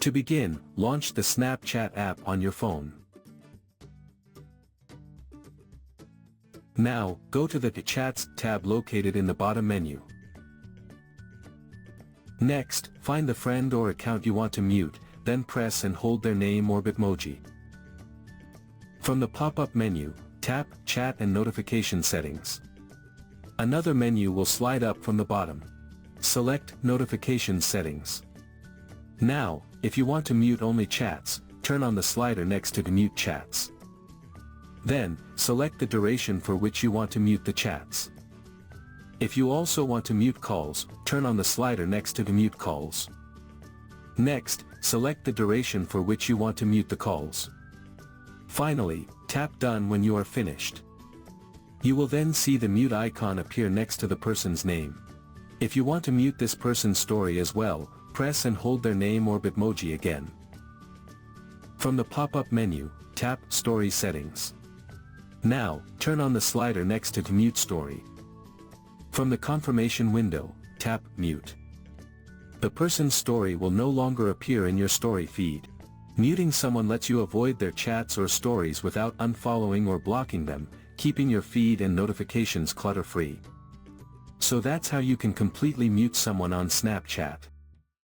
To begin, launch the Snapchat app on your phone. Now, go to the Chats tab located in the bottom menu. Next, find the friend or account you want to mute, then press and hold their name or Bitmoji. From the pop-up menu, tap Chat and Notification Settings. Another menu will slide up from the bottom. Select Notification Settings. Now, if you want to mute only chats, turn on the slider next to Mute Chats. Then, select the duration for which you want to mute the chats. If you also want to mute calls, turn on the slider next to Mute Calls. Next, select the duration for which you want to mute the calls. Finally, tap Done when you are finished. You will then see the mute icon appear next to the person's name. If you want to mute this person's story as well, press and hold their name or Bitmoji again. From the pop-up menu, tap Story Settings. Now, turn on the slider next to Mute Story. From the confirmation window, tap Mute. The person's story will no longer appear in your story feed. Muting someone lets you avoid their chats or stories without unfollowing or blocking them, keeping your feed and notifications clutter-free. So that's how you can completely mute someone on Snapchat.